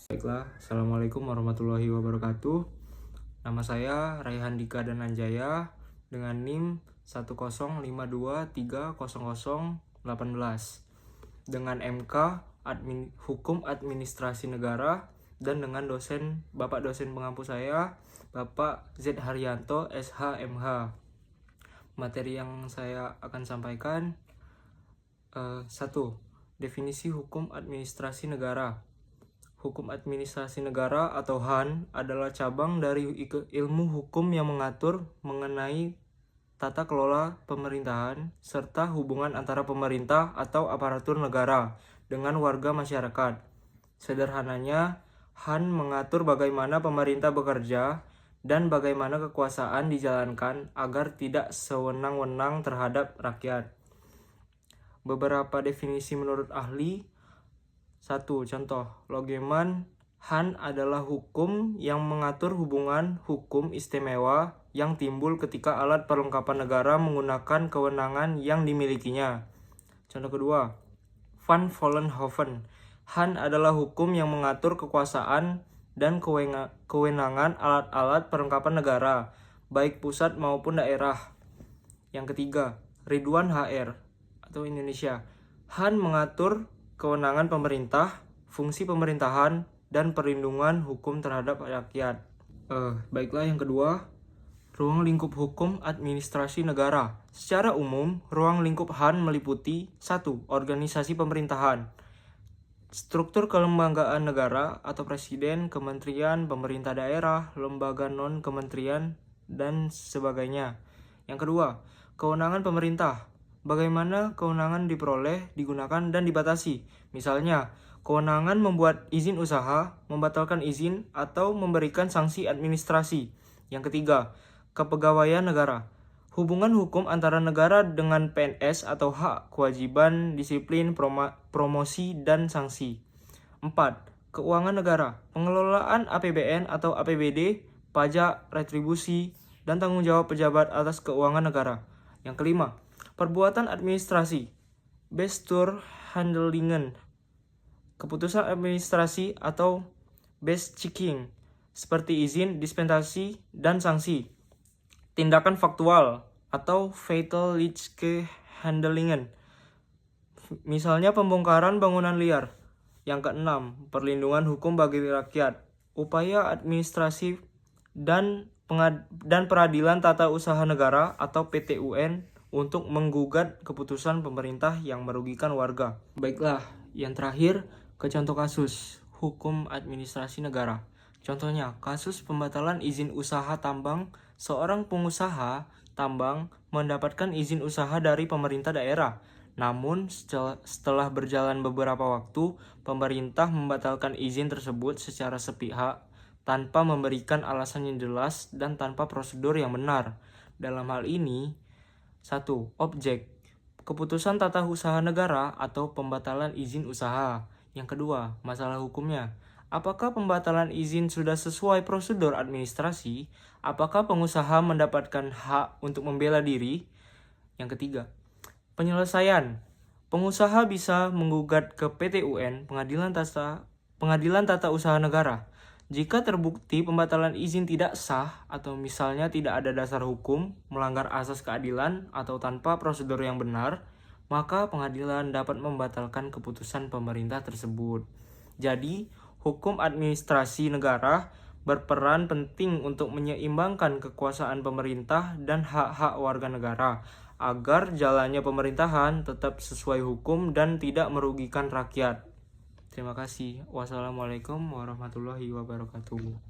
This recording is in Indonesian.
Baiklah, Assalamualaikum warahmatullahi wabarakatuh. Nama saya Raihan Dika Dananjaya dengan NIM 105230018 dengan MK Hukum Administrasi Negara dan dengan Bapak dosen pengampu saya, Bapak Z. Haryanto, SH, MH. Materi yang saya akan sampaikan 1. Definisi Hukum Administrasi Negara. Hukum Administrasi Negara atau HAN adalah cabang dari ilmu hukum yang mengatur mengenai tata kelola pemerintahan serta hubungan antara pemerintah atau aparatur negara dengan warga masyarakat. Sederhananya, HAN mengatur bagaimana pemerintah bekerja dan bagaimana kekuasaan dijalankan agar tidak sewenang-wenang terhadap rakyat. Beberapa definisi menurut ahli. 1. Contoh, Logeman, HAN adalah hukum yang mengatur hubungan hukum istimewa yang timbul ketika alat perlengkapan negara menggunakan kewenangan yang dimilikinya. Contoh kedua, Van Vollenhoven, HAN adalah hukum yang mengatur kekuasaan dan kewenangan alat-alat perlengkapan negara, baik pusat maupun daerah. Yang ketiga, Ridwan HR atau Indonesia, HAN mengatur kewenangan pemerintah, fungsi pemerintahan, dan perlindungan hukum terhadap rakyat. Baiklah, yang kedua, ruang lingkup hukum administrasi negara. Secara umum, ruang lingkup HAN meliputi 1. Organisasi pemerintahan, struktur kelembagaan negara atau presiden, kementerian, pemerintah daerah, lembaga non-kementerian, dan sebagainya. Yang kedua, kewenangan pemerintah. Bagaimana kewenangan diperoleh, digunakan, dan dibatasi. Misalnya, kewenangan membuat izin usaha, membatalkan izin, atau memberikan sanksi administrasi. Yang ketiga, kepegawaian negara. Hubungan hukum antara negara dengan PNS atau hak, kewajiban, disiplin, promosi, dan sanksi. 4. Keuangan negara. Pengelolaan APBN atau APBD, pajak, retribusi, dan tanggung jawab pejabat atas keuangan negara. Yang kelima, perbuatan administrasi, Bestuurhandelingen, keputusan administrasi atau Beschikking, seperti izin, dispensasi, dan sanksi. Tindakan faktual atau Feitelijke Handelingen, misalnya pembongkaran bangunan liar. Yang keenam, perlindungan hukum bagi rakyat, upaya administrasi dan peradilan tata usaha negara atau PTUN untuk menggugat keputusan pemerintah yang merugikan warga. Baiklah, yang terakhir, contoh kasus hukum administrasi negara. Contohnya, kasus pembatalan izin usaha tambang. Seorang pengusaha tambang mendapatkan izin usaha dari pemerintah daerah. Namun, setelah berjalan beberapa waktu, pemerintah membatalkan izin tersebut secara sepihak tanpa memberikan alasan yang jelas dan tanpa prosedur yang benar. Dalam hal ini, 1. Objek, keputusan tata usaha negara atau pembatalan izin usaha. Yang kedua, masalah hukumnya. Apakah pembatalan izin sudah sesuai prosedur administrasi? Apakah pengusaha mendapatkan hak untuk membela diri? Yang ketiga, penyelesaian. Pengusaha bisa menggugat ke PTUN, Pengadilan Tata Usaha Negara. Jika terbukti pembatalan izin tidak sah atau misalnya tidak ada dasar hukum, melanggar asas keadilan, atau tanpa prosedur yang benar, maka pengadilan dapat membatalkan keputusan pemerintah tersebut. Jadi, hukum administrasi negara berperan penting untuk menyeimbangkan kekuasaan pemerintah dan hak-hak warga negara, agar jalannya pemerintahan tetap sesuai hukum dan tidak merugikan rakyat. Terima kasih. Wassalamualaikum warahmatullahi wabarakatuh.